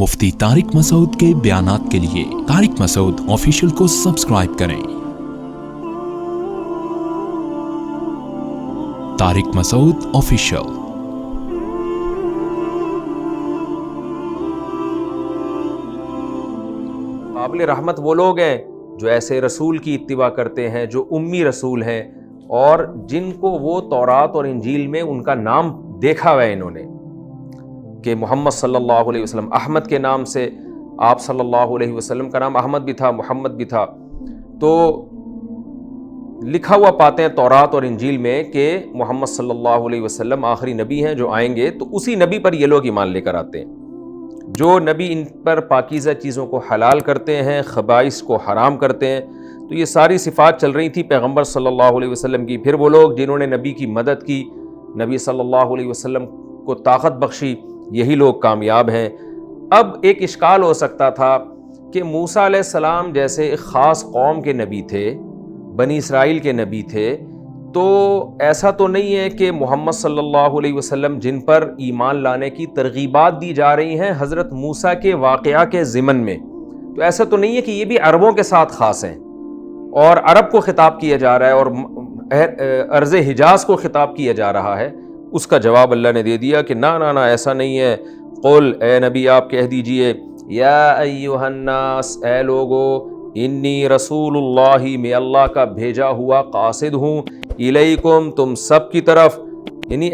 مفتی طارق مسعود کے بیانات کے لیے طارق مسعود آفیشیل کو سبسکرائب کریں۔ طارق مسعود آفیشیل۔ قابل رحمت وہ لوگ ہیں جو ایسے رسول کی اتباع کرتے ہیں جو امی رسول ہیں اور جن کو وہ تورات اور انجیل میں ان کا نام دیکھا ہوا ہے انہوں نے کہ محمد صلی اللہ علیہ وسلم، احمد کے نام سے آپ صلی اللہ علیہ وسلم کا نام احمد بھی تھا، محمد بھی تھا، تو لکھا ہوا پاتے ہیں تورات اور انجیل میں کہ محمد صلی اللہ علیہ وسلم آخری نبی ہیں جو آئیں گے، تو اسی نبی پر یہ لوگ ایمان لے کر آتے ہیں۔ جو نبی ان پر پاکیزہ چیزوں کو حلال کرتے ہیں، خبائث کو حرام کرتے ہیں، تو یہ ساری صفات چل رہی تھی پیغمبر صلی اللہ علیہ وسلم کی۔ پھر وہ لوگ جنہوں نے نبی کی مدد کی، نبی صلی اللہ علیہ وسلم کو طاقت بخشی، یہی لوگ کامیاب ہیں۔ اب ایک اشکال ہو سکتا تھا کہ موسیٰ علیہ السلام جیسے ایک خاص قوم کے نبی تھے، بنی اسرائیل کے نبی تھے، تو ایسا تو نہیں ہے کہ محمد صلی اللہ علیہ وسلم جن پر ایمان لانے کی ترغیبات دی جا رہی ہیں حضرت موسیٰ کے واقعہ کے ضمن میں، تو ایسا تو نہیں ہے کہ یہ بھی عربوں کے ساتھ خاص ہیں اور عرب کو خطاب کیا جا رہا ہے اور ارض حجاز کو خطاب کیا جا رہا ہے۔ اس کا جواب اللہ نے دے دیا کہ نہ ایسا نہیں ہے۔ قل، اے نبی آپ کہہ دیجئے، یا ایھا الناس، اے لوگو، انی رسول اللہ، میں اللہ کا بھیجا ہوا قاصد ہوں، الیکم، تم سب کی طرف، یعنی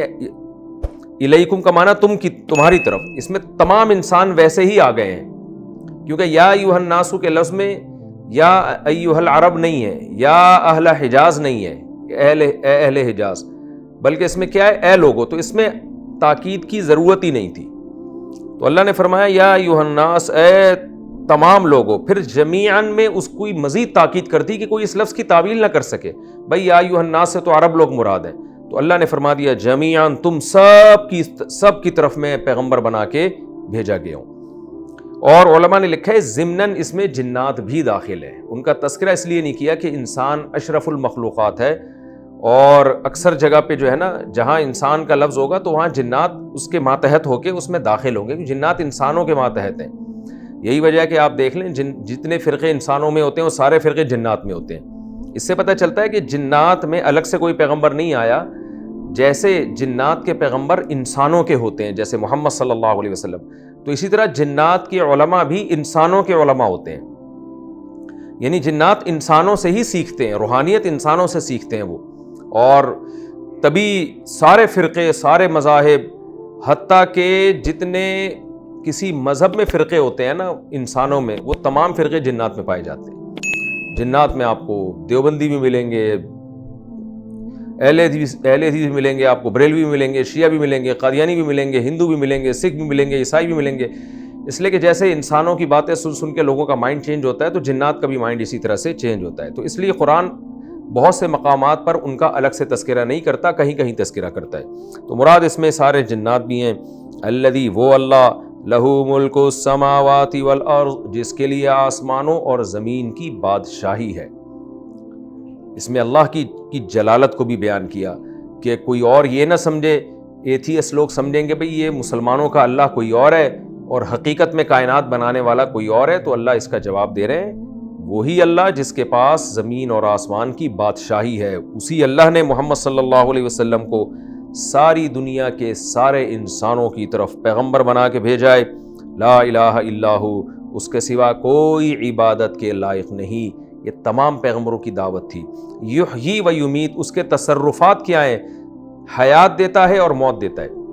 الیکم کا معنی تمہاری طرف، اس میں تمام انسان ویسے ہی آ گئے ہیں، کیونکہ یا ایھا الناس کے لفظ میں یا ایھا العرب نہیں ہے، یا اہل حجاز نہیں ہے، اے اہل حجاز، بلکہ اس میں کیا ہے، اے لوگو، تو اس میں تاکید کی ضرورت ہی نہیں تھی۔ تو اللہ نے فرمایا یا ایھا الناس، اے تمام لوگوں، پھر جمیعاً میں اس کوئی مزید تاکید کرتی کہ کوئی اس لفظ کی تعویل نہ کر سکے، بھئی یا ایھا الناس سے تو عرب لوگ مراد ہیں، تو اللہ نے فرما دیا جمیعاً، تم سب کی طرف میں پیغمبر بنا کے بھیجا گیا ہوں۔ اور علماء نے لکھا ہے ضمناً اس میں جنات بھی داخل ہیں، ان کا تذکرہ اس لیے نہیں کیا کہ انسان اشرف المخلوقات ہے، اور اکثر جگہ پہ جو ہے نا جہاں انسان کا لفظ ہوگا تو وہاں جنات اس کے ماتحت ہو کے اس میں داخل ہوں گے، کیونکہ جنات انسانوں کے ماتحت ہیں۔ یہی وجہ ہے کہ آپ دیکھ لیں جتنے فرقے انسانوں میں ہوتے ہیں وہ سارے فرقے جنات میں ہوتے ہیں۔ اس سے پتہ چلتا ہے کہ جنات میں الگ سے کوئی پیغمبر نہیں آیا، جیسے جنات کے پیغمبر انسانوں کے ہوتے ہیں جیسے محمد صلی اللہ علیہ وسلم، تو اسی طرح جنات کے علماء بھی انسانوں کے علماء ہوتے ہیں، یعنی جنات انسانوں سے ہی سیکھتے ہیں، روحانیت انسانوں سے سیکھتے ہیں وہ، اور تبھی سارے فرقے، سارے مذاہب، حتیٰ کہ جتنے کسی مذہب میں فرقے ہوتے ہیں نا انسانوں میں، وہ تمام فرقے جنات میں پائے جاتے ہیں۔ جنات میں آپ کو دیوبندی بھی ملیں گے، اہل حدیث بھی ملیں گے، آپ کو بریلوی بھی ملیں گے، شیعہ بھی ملیں گے، قادیانی بھی ملیں گے، ہندو بھی ملیں گے، سکھ بھی ملیں گے، عیسائی بھی ملیں گے۔ اس لیے کہ جیسے انسانوں کی باتیں سن کے لوگوں کا مائنڈ چینج ہوتا ہے، تو جنات کا بھی مائنڈ اسی طرح سے چینج ہوتا ہے۔ تو اس لیے قرآن بہت سے مقامات پر ان کا الگ سے تذکرہ نہیں کرتا، کہیں کہیں تذکرہ کرتا ہے۔ تو مراد اس میں سارے جنات بھی ہیں۔ الذی، وہ اللہ، لہو ملک السماوات والارض، جس کے لیے آسمانوں اور زمین کی بادشاہی ہے۔ اس میں اللہ کی جلالت کو بھی بیان کیا کہ کوئی اور یہ نہ سمجھے، ایتھیسٹ لوگ سمجھیں گے بھئی یہ مسلمانوں کا اللہ کوئی اور ہے اور حقیقت میں کائنات بنانے والا کوئی اور ہے، تو اللہ اس کا جواب دے رہے ہیں وہی اللہ جس کے پاس زمین اور آسمان کی بادشاہی ہے، اسی اللہ نے محمد صلی اللہ علیہ وسلم کو ساری دنیا کے سارے انسانوں کی طرف پیغمبر بنا کے بھیجا ہے۔ لا الہ الا ہو، اس کے سوا کوئی عبادت کے لائق نہیں۔ یہ تمام پیغمبروں کی دعوت تھی۔ یحیی و یمیت، اس کے تصرفات کیا ہیں؟ حیات دیتا ہے اور موت دیتا ہے۔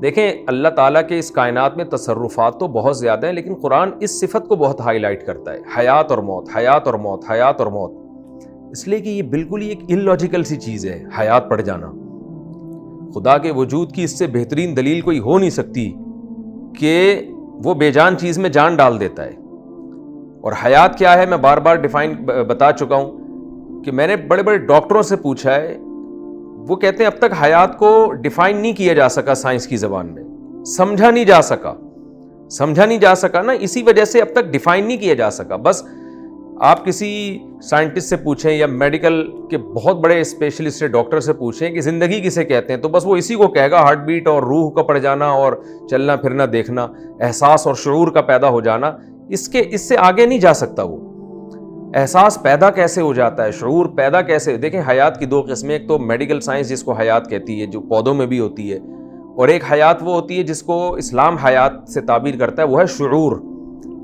دیکھیں اللہ تعالیٰ کے اس کائنات میں تصرفات تو بہت زیادہ ہیں، لیکن قرآن اس صفت کو بہت ہائی لائٹ کرتا ہے، حیات اور موت، حیات اور موت، حیات اور موت، اس لیے کہ یہ بالکل ہی ایک illogical سی چیز ہے حیات پڑ جانا۔ خدا کے وجود کی اس سے بہترین دلیل کوئی ہو نہیں سکتی کہ وہ بے جان چیز میں جان ڈال دیتا ہے۔ اور حیات کیا ہے میں بار بار بتا چکا ہوں کہ میں نے بڑے بڑے ڈاکٹروں سے پوچھا ہے، وہ کہتے ہیں اب تک حیات کو ڈیفائن نہیں کیا جا سکا سائنس کی زبان میں، سمجھا نہیں جا سکا نا، اسی وجہ سے اب تک ڈیفائن نہیں کیا جا سکا۔ بس آپ کسی سائنٹسٹ سے پوچھیں یا میڈیکل کے بہت بڑے اسپیشلسٹ سے ڈاکٹر سے پوچھیں کہ زندگی کسے کہتے ہیں، تو بس وہ اسی کو کہے گا، ہارٹ بیٹ اور روح کا پڑ جانا اور چلنا پھرنا دیکھنا، احساس اور شعور کا پیدا ہو جانا، اس سے آگے نہیں جا سکتا۔ وہ احساس پیدا کیسے ہو جاتا ہے، شعور پیدا کیسے؟ دیکھیں حیات کی دو قسمیں، ایک تو میڈیکل سائنس جس کو حیات کہتی ہے جو پودوں میں بھی ہوتی ہے، اور ایک حیات وہ ہوتی ہے جس کو اسلام حیات سے تعبیر کرتا ہے، وہ ہے شعور،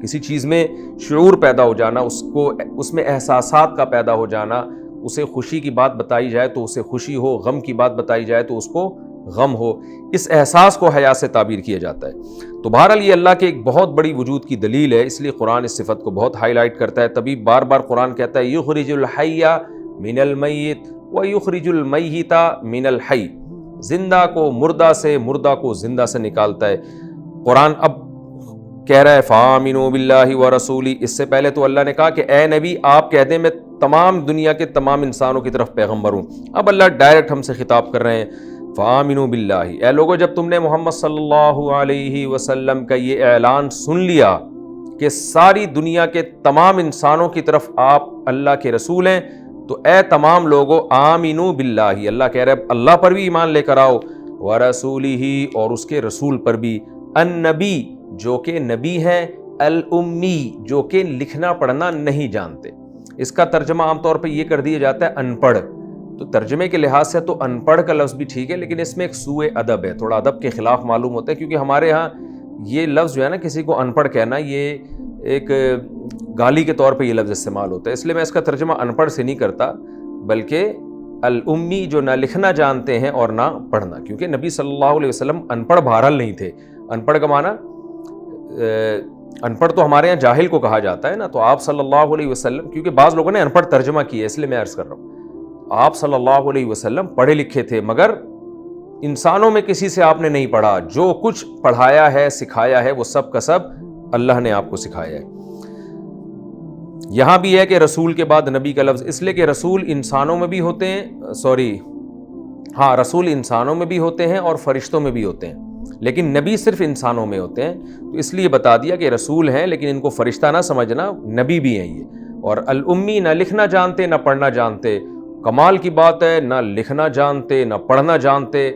کسی چیز میں شعور پیدا ہو جانا، اس میں احساسات کا پیدا ہو جانا، اسے خوشی کی بات بتائی جائے تو اسے خوشی ہو، غم کی بات بتائی جائے تو اس کو غم ہو، اس احساس کو حیات سے تعبیر کیا جاتا ہے۔ تو بہرحال یہ اللہ کے ایک بہت بڑی وجود کی دلیل ہے، اس لیے قرآن اس صفت کو بہت ہائی لائٹ کرتا ہے، تبھی بار بار قرآن کہتا ہے یخرج الحی من المیت ویخرج المیت من الحی، زندہ کو مردہ سے، مردہ کو زندہ سے نکالتا ہے۔ قرآن اب کہہ رہا ہے فآمنوا باللہ ورسولہ، اس سے پہلے تو اللہ نے کہا کہ اے نبی آپ کہہ دیں میں تمام دنیا کے تمام انسانوں کی طرف پیغمبر ہوں، اب اللہ ڈائریکٹ ہم سے خطاب کر رہے ہیں فآمنوا باللہ، اے لوگو جب تم نے محمد صلی اللہ علیہ وسلم کا یہ اعلان سن لیا کہ ساری دنیا کے تمام انسانوں کی طرف آپ اللہ کے رسول ہیں، تو اے تمام لوگو آمنوا باللہ، اللہ کہہ رہے اللہ پر بھی ایمان لے کر آؤ، ورسولہ اور اس کے رسول پر بھی، النبی جو کہ نبی ہیں، الامی جو کہ لکھنا پڑھنا نہیں جانتے۔ اس کا ترجمہ عام طور پہ یہ کر دیا جاتا ہے ان پڑھ، تو ترجمے کے لحاظ سے تو ان پڑھ کا لفظ بھی ٹھیک ہے، لیکن اس میں ایک سوء ادب ہے، تھوڑا ادب کے خلاف معلوم ہوتا ہے، کیونکہ ہمارے ہاں یہ لفظ جو ہے نا کسی کو ان پڑھ کہنا یہ ایک گالی کے طور پہ یہ لفظ استعمال ہوتا ہے، اس لیے میں اس کا ترجمہ ان پڑھ سے نہیں کرتا، بلکہ الامی جو نہ لکھنا جانتے ہیں اور نہ پڑھنا، کیونکہ نبی صلی اللہ علیہ وسلم ان پڑھ بہرحال نہیں تھے۔ ان پڑھ کا معنی ان پڑھ تو ہمارے یہاں جاہل کو کہا جاتا ہے نا، تو آپ صلی اللہ علیہ وسلم، کیونکہ بعض لوگوں نے ان پڑھ ترجمہ کیا ہے اس لیے میں عرض کر رہا ہوں، آپ صلی اللہ علیہ وسلم پڑھے لکھے تھے، مگر انسانوں میں کسی سے آپ نے نہیں پڑھا، جو کچھ پڑھایا ہے سکھایا ہے وہ سب کا سب اللہ نے آپ کو سکھایا ہے۔ یہاں بھی ہے کہ رسول کے بعد نبی کا لفظ، اس لیے کہ رسول انسانوں میں بھی ہوتے ہیں، رسول انسانوں میں بھی ہوتے ہیں اور فرشتوں میں بھی ہوتے ہیں، لیکن نبی صرف انسانوں میں ہوتے ہیں، تو اس لیے بتا دیا کہ رسول ہیں لیکن ان کو فرشتہ نہ سمجھنا، نبی بھی ہیں یہ۔ اور الامی نہ لکھنا جانتے نہ پڑھنا جانتے، کمال کی بات ہے، نہ لکھنا جانتے نہ پڑھنا جانتے،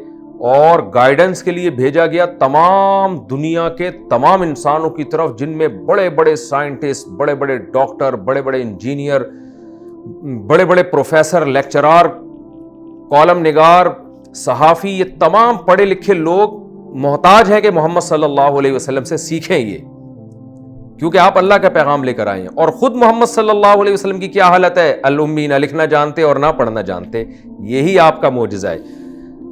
اور گائیڈنس کے لیے بھیجا گیا تمام دنیا کے تمام انسانوں کی طرف، جن میں بڑے بڑے سائنٹسٹ، بڑے بڑے ڈاکٹر، بڑے بڑے انجینئر، بڑے بڑے پروفیسر، لیکچرار، کالم نگار، صحافی، یہ تمام پڑھے لکھے لوگ محتاج ہیں کہ محمد صلی اللہ علیہ وسلم سے سیکھیں یہ، کیونکہ آپ اللہ کا پیغام لے کر آئے ہیں، اور خود محمد صلی اللہ علیہ وسلم کی کیا حالت ہے، الامی نہ لکھنا جانتے اور نہ پڑھنا جانتے، یہی آپ کا معجزہ ہے۔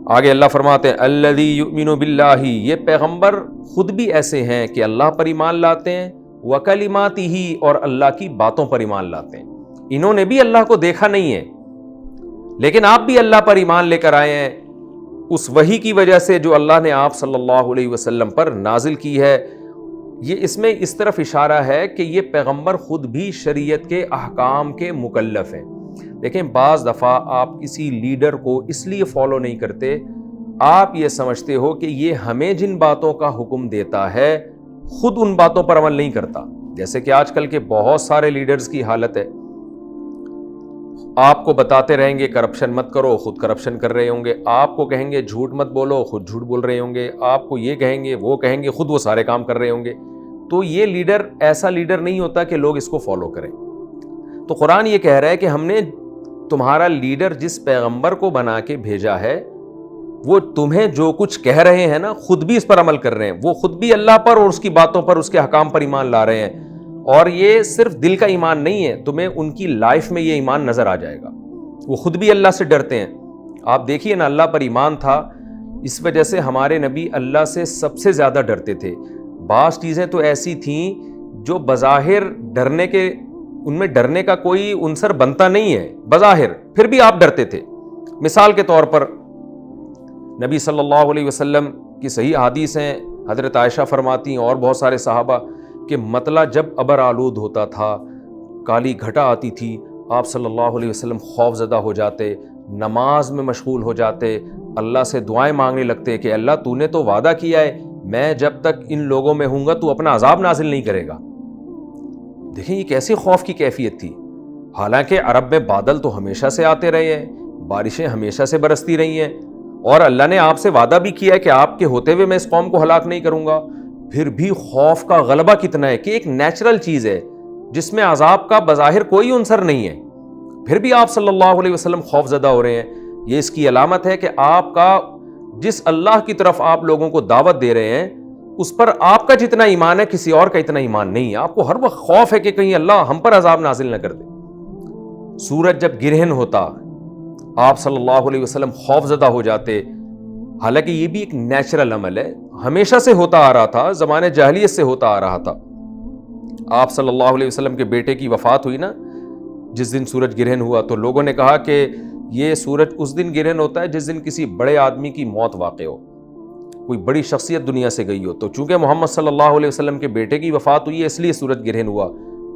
آگے اللہ فرماتے ہیں الذی یؤمن باللہ، یہ پیغمبر خود بھی ایسے ہیں کہ اللہ پر ایمان لاتے ہیں، وکلماتہ اور اللہ کی باتوں پر ایمان لاتے ہیں، انہوں نے بھی اللہ کو دیکھا نہیں ہے، لیکن آپ بھی اللہ پر ایمان لے کر آئے ہیں اس وحی کی وجہ سے جو اللہ نے آپ صلی اللہ علیہ وسلم پر نازل کی ہے۔ یہ اس میں اس طرف اشارہ ہے کہ یہ پیغمبر خود بھی شریعت کے احکام کے مکلف ہیں۔ دیکھیں بعض دفعہ آپ کسی لیڈر کو اس لیے فالو نہیں کرتے، آپ یہ سمجھتے ہو کہ یہ ہمیں جن باتوں کا حکم دیتا ہے خود ان باتوں پر عمل نہیں کرتا، جیسے کہ آج کل کے بہت سارے لیڈرز کی حالت ہے، آپ کو بتاتے رہیں گے کرپشن مت کرو، خود کرپشن کر رہے ہوں گے، آپ کو کہیں گے جھوٹ مت بولو، خود جھوٹ بول رہے ہوں گے، آپ کو یہ کہیں گے وہ کہیں گے، خود وہ سارے کام کر رہے ہوں گے۔ تو یہ لیڈر ایسا لیڈر نہیں ہوتا کہ لوگ اس کو فالو کریں۔ تو قرآن یہ کہہ رہا ہے کہ ہم نے تمہارا لیڈر جس پیغمبر کو بنا کے بھیجا ہے، وہ تمہیں جو کچھ کہہ رہے ہیں نا خود بھی اس پر عمل کر رہے ہیں، وہ خود بھی اللہ پر اور اس کی باتوں پر، اس کے حکام پر ایمان لا رہے ہیں، اور یہ صرف دل کا ایمان نہیں ہے، تمہیں ان کی لائف میں یہ ایمان نظر آ جائے گا، وہ خود بھی اللہ سے ڈرتے ہیں۔ آپ دیکھیے نا، اللہ پر ایمان تھا، اس وجہ سے ہمارے نبی اللہ سے سب سے زیادہ ڈرتے تھے۔ بعض چیزیں تو ایسی تھیں جو بظاہر ڈرنے کے، ان میں ڈرنے کا کوئی عنصر بنتا نہیں ہے بظاہر، پھر بھی آپ ڈرتے تھے۔ مثال کے طور پر نبی صلی اللہ علیہ وسلم کی صحیح حدیث ہیں، حضرت عائشہ فرماتی ہیں اور بہت سارے صحابہ کہ مطلع جب ابر آلود ہوتا تھا، کالی گھٹا آتی تھی، آپ صلی اللہ علیہ وسلم خوف زدہ ہو جاتے، نماز میں مشغول ہو جاتے، اللہ سے دعائیں مانگنے لگتے کہ اللہ تو نے تو وعدہ کیا ہے میں جب تک ان لوگوں میں ہوں گا تو اپنا عذاب نازل نہیں کرے گا۔ دیکھیں یہ کیسی خوف کی کیفیت تھی، حالانکہ عرب میں بادل تو ہمیشہ سے آتے رہے ہیں، بارشیں ہمیشہ سے برستی رہی ہیں، اور اللہ نے آپ سے وعدہ بھی کیا ہے کہ آپ کے ہوتے ہوئے میں اس قوم کو ہلاک نہیں کروں گا، پھر بھی خوف کا غلبہ کتنا ہے کہ ایک نیچرل چیز ہے جس میں عذاب کا بظاہر کوئی عنصر نہیں ہے، پھر بھی آپ صلی اللہ علیہ وسلم خوف زدہ ہو رہے ہیں۔ یہ اس کی علامت ہے کہ آپ کا جس اللہ کی طرف آپ لوگوں کو دعوت دے رہے ہیں اس پر آپ کا جتنا ایمان ہے کسی اور کا اتنا ایمان نہیں ہے، آپ کو ہر وقت خوف ہے کہ کہیں اللہ ہم پر عذاب نازل نہ کر دے۔ سورج جب گرہن ہوتا آپ صلی اللہ علیہ وسلم خوف زدہ ہو جاتے، حالانکہ یہ بھی ایک نیچرل عمل ہے، ہمیشہ سے ہوتا آ رہا تھا، زمانے جاہلیت سے ہوتا آ رہا تھا۔ آپ صلی اللہ علیہ وسلم کے بیٹے کی وفات ہوئی نا جس دن سورج گرہن ہوا، تو لوگوں نے کہا کہ یہ سورج اس دن گرہن ہوتا ہے جس دن کسی بڑے آدمی کی موت واقع ہو، کوئی بڑی شخصیت دنیا سے گئی ہو، تو چونکہ محمد صلی اللہ علیہ وسلم کے بیٹے کی وفات ہوئی ہے اس لیے سورج گرہن ہوا۔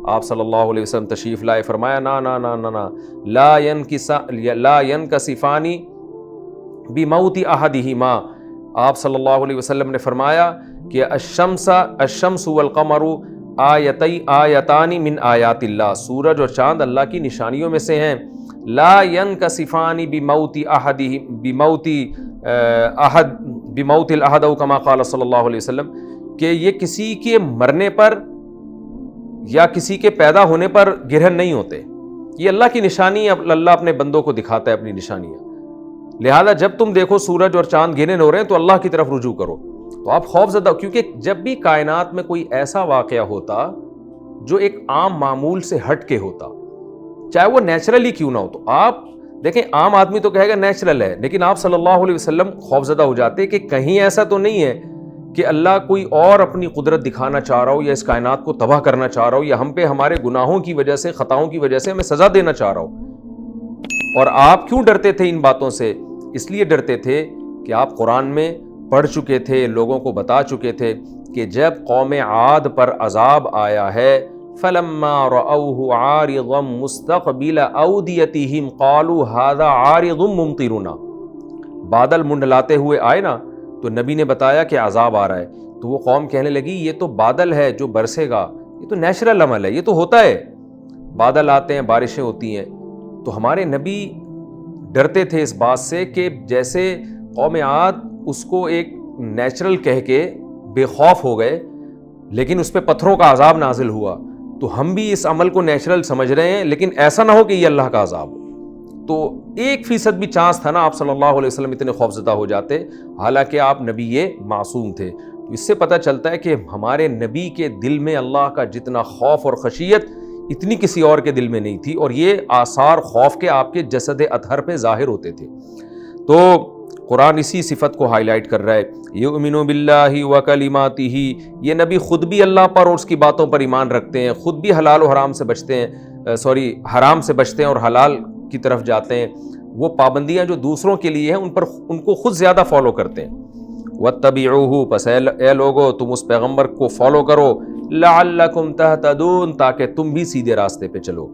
آپ صلی اللہ علیہ وسلم تشریف لائے، فرمایا نا نا نا نا نا لا ينکسفان بموت احدہما، آپ صلی اللہ علیہ وسلم نے فرمایا کہ الشمس والقمر آیتان من آیات اللہ، سورج اور چاند اللہ کی نشانیوں میں سے ہیں، لا ينکسفان بموت الاحد او کما قال صلی اللہ علیہ وسلم، کہ یہ کسی کے مرنے پر یا کسی کے پیدا ہونے پر گرہن نہیں ہوتے، یہ اللہ کی نشانی ہے، اللہ اپنے بندوں کو دکھاتا ہے اپنی نشانیاں۔ لہذا جب تم دیکھو سورج اور چاند گرہن ہو رہے ہیں تو اللہ کی طرف رجوع کرو، تو آپ خوف زدہ، کیونکہ جب بھی کائنات میں کوئی ایسا واقعہ ہوتا جو ایک عام معمول سے ہٹ کے ہوتا، چاہے وہ نیچرلی کیوں نہ ہو، تو آپ دیکھیں عام آدمی تو کہے گا نیچرل ہے، لیکن آپ صلی اللہ علیہ وسلم خوف زدہ ہو جاتے کہ کہیں ایسا تو نہیں ہے کہ اللہ کوئی اور اپنی قدرت دکھانا چاہ رہا ہو یا اس کائنات کو تباہ کرنا چاہ رہا ہو یا ہم پہ ہمارے گناہوں کی وجہ سے، خطاؤں کی وجہ سے ہمیں سزا دینا چاہ رہا ہو۔ اور آپ کیوں ڈرتے تھے ان باتوں سے؟ اس لیے ڈرتے تھے کہ آپ قرآن میں پڑھ چکے تھے، لوگوں کو بتا چکے تھے کہ جب قوم عاد پر عذاب آیا ہے فَلَمَّا رَأَوْهُ عَارِضًا مُسْتَقْبِلَ أَوْدِيَتِهِمْ قَالُوا هَذَا عَارِضٌ مُمْطِرُنَا، بادل منڈلاتے ہوئے آئے نا تو نبی نے بتایا کہ عذاب آ رہا ہے، تو وہ قوم کہنے لگی یہ تو بادل ہے جو برسے گا، یہ تو نیچرل عمل ہے، یہ تو ہوتا ہے، بادل آتے ہیں بارشیں ہوتی ہیں۔ تو ہمارے نبی ڈرتے تھے اس بات سے کہ جیسے قوم عاد اس کو ایک نیچرل کہہ کے بے خوف ہو گئے لیکن اس پہ پتھروں کا عذاب نازل ہوا، تو ہم بھی اس عمل کو نیچرل سمجھ رہے ہیں، لیکن ایسا نہ ہو کہ یہ اللہ کا عذاب ہو۔ تو 1% بھی چانس تھا نا آپ صلی اللہ علیہ وسلم اتنے خوفزدہ ہو جاتے، حالانکہ آپ نبی معصوم تھے۔ تو اس سے پتہ چلتا ہے کہ ہمارے نبی کے دل میں اللہ کا جتنا خوف اور خشیت اتنی کسی اور کے دل میں نہیں تھی، اور یہ آثار خوف کے آپ کے جسد اطہر پہ ظاہر ہوتے تھے۔ تو قرآن اسی صفت کو ہائی لائٹ کر رہا ہے، یؤمنو باللہ وکلماتہ، یہ نبی خود بھی اللہ پر اور اس کی باتوں پر ایمان رکھتے ہیں، خود بھی حلال و حرام سے بچتے ہیں، حرام سے بچتے ہیں اور حلال کی طرف جاتے ہیں، وہ پابندیاں جو دوسروں کے لیے ہیں ان کو خود زیادہ فالو کرتے ہیں۔ واتبعوہ، پس اے لوگو تم اس پیغمبر کو فالو کرو، لعلکم تہتدون، تاکہ تم بھی سیدھے راستے پہ چلو۔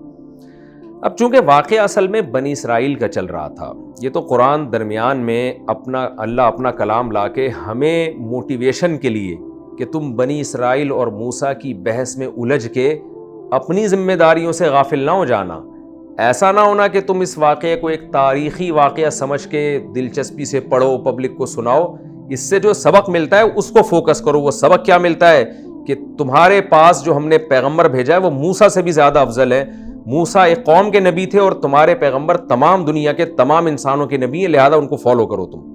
اب چونکہ واقعہ اصل میں بنی اسرائیل کا چل رہا تھا، یہ تو قرآن درمیان میں اللہ اپنا کلام لا کے ہمیں موٹیویشن کے لیے کہ تم بنی اسرائیل اور موسیٰ کی بحث میں الجھ کے اپنی ذمہ داریوں سے غافل نہ ہو جانا، ایسا نہ ہونا کہ تم اس واقعے کو ایک تاریخی واقعہ سمجھ کے دلچسپی سے پڑھو، پبلک کو سناؤ، اس سے جو سبق ملتا ہے اس کو فوکس کرو۔ وہ سبق کیا ملتا ہے کہ تمہارے پاس جو ہم نے پیغمبر بھیجا ہے وہ موسیٰ سے بھی زیادہ افضل ہے، موسیٰ ایک قوم کے نبی تھے اور تمہارے پیغمبر تمام دنیا کے تمام انسانوں کے نبی ہیں، لہذا ان کو فالو کرو تم۔